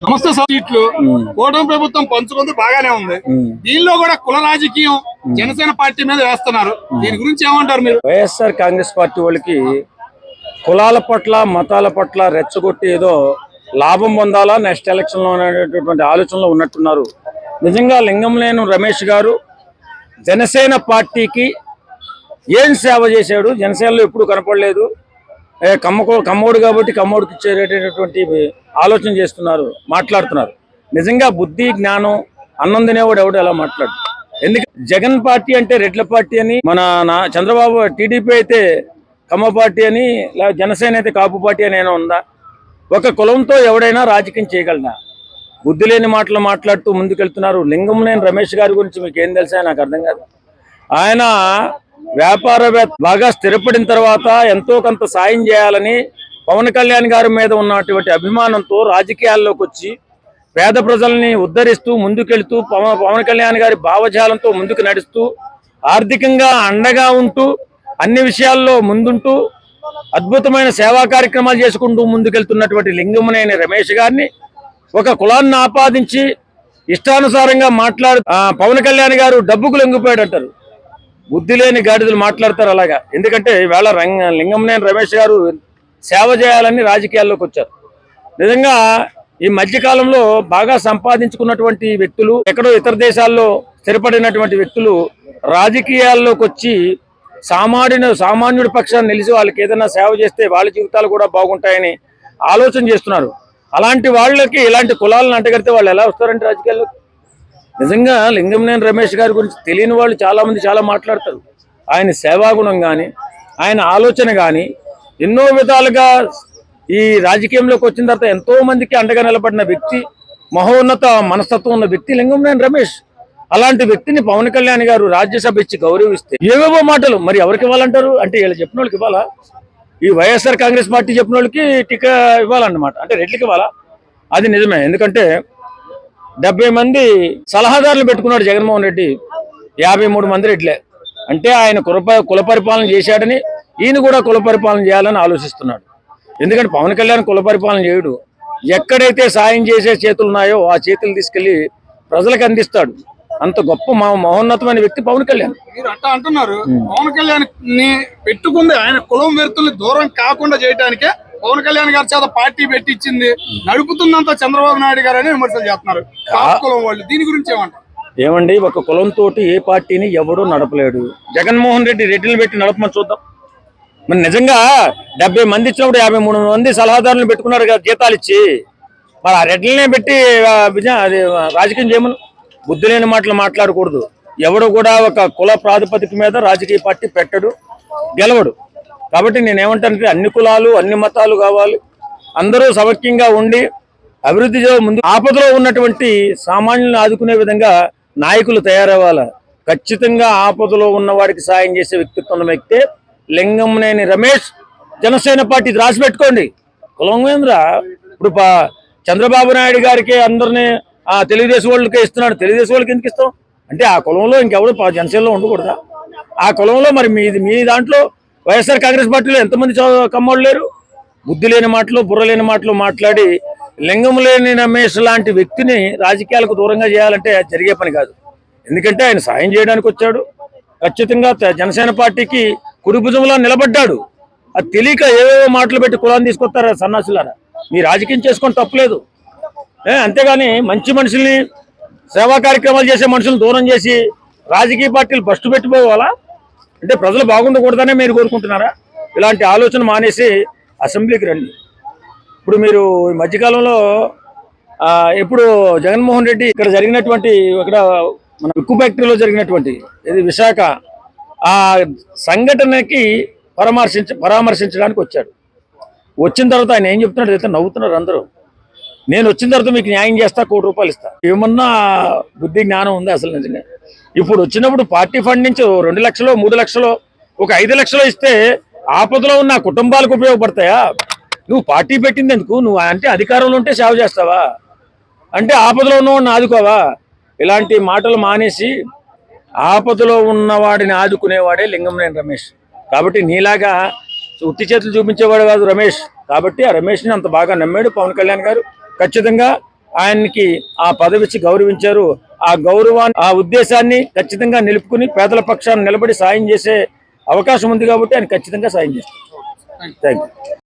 నమస్తే సార్. సీట్లు కూటమి ప్రభుత్వం పంచుకుంది బాగానే ఉంది. దీనిలో కూడా కుల రాజకీయం జనసేన పార్టీ మీద వేస్తున్నారు. దీని గురించి ఏమంటారు మీరు? వైఎస్ఆర్ కాంగ్రెస్ పార్టీ వాళ్ళకి కులాల పట్ల మతాల పట్ల రెచ్చగొట్టి ఏదో లాభం పొందాలా నెక్స్ట్ ఎలక్షన్ లో అనేటటువంటి ఆలోచనలో ఉన్నట్టున్నారు. నిజంగా లింగంనేని రమేష్ గారు జనసేన పార్టీకి ఏం సేవ చేశాడు? జనసేనలో ఎప్పుడు కనపడలేదు. కమ్మోడు కాబట్టి కమ్మోడికి ఇచ్చేటటువంటి ఆలోచన చేస్తున్నారు, మాట్లాడుతున్నారు. నిజంగా బుద్ధి జ్ఞానం అన్నం తినేవాడు ఎవడు ఎలా మాట్లాడు? ఎందుకంటే జగన్ పార్టీ అంటే రెడ్ల పార్టీ అని, మన చంద్రబాబు టీడీపీ అయితే కమ్మ పార్టీ అని, లేదా జనసేన అయితే కాపు పార్టీ అని ఏమైనా ఉందా? ఒక కులంతో ఎవడైనా రాజకీయం చేయగలనా? బుద్ధి లేని మాటలు మాట్లాడుతూ ముందుకెళ్తున్నారు. లింగంనేని రమేష్ గారి గురించి మీకు ఏం తెలుసా? నాకు అర్థం కాదు. ఆయన వ్యాపారవేత్త బాగా స్థిరపడిన తర్వాత ఎంతో కొంత సాయం చేయాలని పవన్ కళ్యాణ్ గారి మీద ఉన్నటువంటి అభిమానంతో రాజకీయాల్లోకి వచ్చి పేద ప్రజల్ని ఉద్ధరిస్తూ ముందుకెళ్తూ పవన్ కళ్యాణ్ గారి భావజాలంతో ముందుకు నడుస్తూ ఆర్థికంగా అండగా ఉంటూ అన్ని విషయాల్లో ముందుంటూ అద్భుతమైన సేవా కార్యక్రమాలు చేసుకుంటూ ముందుకెళ్తున్నటువంటి లింగంనేని రమేష్ గారిని ఒక కులాన్ని ఆపాదించి ఇష్టానుసారంగా పవన్ కళ్యాణ్ గారు డబ్బుకు లొంగిపోయాడు అంటారు. బుద్ధి లేని గాడిదలు మాట్లాడతారు అలాగా. ఎందుకంటే ఈవేళ లింగంనేని రమేష్ గారు సేవ చేయాలని రాజకీయాల్లోకి వచ్చారు. నిజంగా ఈ మధ్యకాలంలో బాగా సంపాదించుకున్నటువంటి వ్యక్తులు, ఎక్కడో ఇతర దేశాల్లో స్థిరపడినటువంటి వ్యక్తులు రాజకీయాల్లోకి వచ్చి సామాన్యుడి పక్షాన్ని నిలిచి వాళ్ళకి ఏదైనా సేవ చేస్తే వాళ్ళ జీవితాలు కూడా బాగుంటాయని ఆలోచన చేస్తున్నారు. అలాంటి వాళ్ళకి ఇలాంటి కులాలను అంటగడితే వాళ్ళు ఎలా వస్తారంటే రాజకీయాల్లో? నిజంగా లింగంనేని రమేష్ గారి గురించి తెలియని వాళ్ళు చాలామంది చాలా మాట్లాడతారు. ఆయన సేవాగుణం కానీ, ఆయన ఆలోచన కానీ ఎన్నో విధాలుగా ఈ రాజకీయంలోకి వచ్చిన తర్వాత ఎంతో మందికి అండగా నిలబడిన వ్యక్తి, మహోన్నత మనస్తత్వం ఉన్న వ్యక్తి లింగంనేని రమేష్. అలాంటి వ్యక్తిని పవన్ కళ్యాణ్ గారు రాజ్యసభ ఇచ్చి గౌరవిస్తే ఏవేవో మాటలు మరి ఎవరికి ఇవ్వాలంటారు? అంటే వీళ్ళు చెప్పిన వాళ్ళకి ఇవ్వాలా? ఈ వైఎస్ఆర్ కాంగ్రెస్ పార్టీ చెప్పిన వాళ్ళకి టికా ఇవ్వాలన్నమాట. అంటే రెడ్లకి ఇవ్వాలా? అది నిజమే. ఎందుకంటే 70 మంది సలహాదారులు పెట్టుకున్నాడు జగన్మోహన్ రెడ్డి, 53 మంది రెడ్లే. అంటే ఆయన కుల పరిపాలన చేశాడని ఈయన కూడా కుల పరిపాలన చేయాలని ఆలోచిస్తున్నాడు. ఎందుకంటే పవన్ కళ్యాణ్ కుల పరిపాలన చేయడు. ఎక్కడైతే సాయం చేసే చేతులు ఉన్నాయో ఆ చేతులు తీసుకెళ్లి ప్రజలకు అందిస్తాడు. అంత గొప్ప మహోన్నతమైన వ్యక్తి పవన్ కళ్యాణ్. మీరు అట్లా అంటున్నారు. పవన్ కళ్యాణ్ ని పెట్టుకుంది ఆయన కులం వ్యక్తుల్ని దూరం కాకుండా చేయడానికే పవన్ కళ్యాణ్ గారి చేత పార్టీ పెట్టించింది, నడుపుతుందంతా చంద్రబాబు నాయుడు గారు అని విమర్శలు చేస్తున్నారు కులం వాళ్ళు. దీని గురించి ఏమంటారు? ఏమండి, ఒక కులంతో ఏ పార్టీని ఎవడూ నడపలేడు. జగన్మోహన్ రెడ్డి రెడ్డిని పెట్టి నడపమని చూద్దాం. మరి నిజంగా 70 మంది ఇచ్చినప్పుడు 53 మంది సలహాదారులను పెట్టుకున్నారు కదా జీతాలు ఇచ్చి. మరి ఆ రెడ్లనే పెట్టి రాజకీయం చేయమని. బుద్ధి లేని మాటలు మాట్లాడకూడదు. ఎవడు కూడా ఒక కుల ప్రాతిపదిక మీద రాజకీయ పార్టీ పెట్టడు, గెలవడు. కాబట్టి నేనేమంటానంటే అన్ని కులాలు అన్ని మతాలు కావాలి, అందరూ సమైక్యంగా ఉండి అభివృద్ధి ముందు ఆపదలో ఉన్నటువంటి సామాన్యులను ఆదుకునే విధంగా నాయకులు తయారవ్వాలి. ఖచ్చితంగా ఆపదలో ఉన్న వాడికి సాయం చేసే వ్యక్తిత్వం వ్యక్తే లింగంనేని రమేష్. జనసేన పార్టీ రాసి పెట్టుకోండి. కులం ఏంద్రా? ఇప్పుడు చంద్రబాబు నాయుడు గారికి అందరినీ తెలుగుదేశం వాళ్ళకే ఇస్తున్నాడు. తెలుగుదేశం వాళ్ళకి ఎందుకు ఇస్తాం? అంటే ఆ కులంలో ఇంకెవరు జనసేనలో ఉండకూడదా? ఆ కులంలో మరి మీ దాంట్లో వైఎస్ఆర్ కాంగ్రెస్ పార్టీలో ఎంతమంది కమ్మోళ్ళు లేరు? బుద్ధి లేని మాటలు బుర్ర లేని మాటలు మాట్లాడి లింగంనేని రమేష్ లాంటి వ్యక్తిని రాజకీయాలకు దూరంగా చేయాలంటే జరిగే పని కాదు. ఎందుకంటే ఆయన సాయం చేయడానికి వచ్చాడు. ఖచ్చితంగా జనసేన పార్టీకి కుడిభుజంలో నిలబడ్డాడు. అది తెలియక ఏవేవో మాటలు పెట్టి కులాన్ని తీసుకొస్తారా సన్నాసులారా? మీ రాజకీయం చేసుకొని తప్పలేదు. అంతేగాని మంచి మనుషుల్ని, సేవా కార్యక్రమాలు చేసే మనుషులను దూరం చేసి రాజకీయ పార్టీలు బస్టు పెట్టిపోవాలా? అంటే ప్రజలు బాగుండకూడదనే మీరు కోరుకుంటున్నారా? ఇలాంటి ఆలోచన మానేసి అసెంబ్లీకి రండి. ఇప్పుడు మీరు ఈ మధ్యకాలంలో ఇప్పుడు జగన్మోహన్ రెడ్డి ఇక్కడ జరిగినటువంటి మన ఉక్కు ఫ్యాక్టరీలో జరిగినటువంటి ఇది విశాఖ ఆ సంఘటనకి పరామర్శించడానికి వచ్చాడు. వచ్చిన తర్వాత ఆయన ఏం చెప్తున్నాడు అయితే నవ్వుతున్నారు అందరూ. నేను వచ్చిన తర్వాత మీకు న్యాయం చేస్తా, 1 కోటి రూపాయలు ఇస్తా. ఏమన్నా బుద్ధి జ్ఞానం ఉంది అసలు? నిజంగా ఇప్పుడు వచ్చినప్పుడు పార్టీ ఫండ్ నుంచి 2 లక్షలు 3 లక్షలు ఒక 5 లక్షలు ఇస్తే ఆపదలో ఉన్న కుటుంబాలకు ఉపయోగపడతాయా? నువ్వు పార్టీ పెట్టింది ఎందుకు? నువ్వు అంటే అధికారంలో ఉంటే సేవ చేస్తావా? అంటే ఆపదలో ఉన్నవాడిని ఆదుకోవా? ఇలాంటి మాటలు మానేసి ఆపదలో ఉన్నవాడిని ఆదుకునేవాడే లింగంనేని రమేష్. కాబట్టి నీలాగా ఉత్తి చేతులు చూపించేవాడు కాదు రమేష్. కాబట్టి ఆ రమేష్ని అంత బాగా నమ్మాడు పవన్ కళ్యాణ్ గారు. ఖచ్చితంగా ఆయనకి ఆ పదవి ఇచ్చి గౌరవించారు. ఆ గౌరవాన్ని, ఆ ఉద్దేశాన్ని ఖచ్చితంగా నిలుపుకుని పేదల పక్షాన్ని నిలబడి సాయం చేసే అవకాశం ఉంది కాబట్టి ఆయన ఖచ్చితంగా సాయం చేస్తారు. Thank you.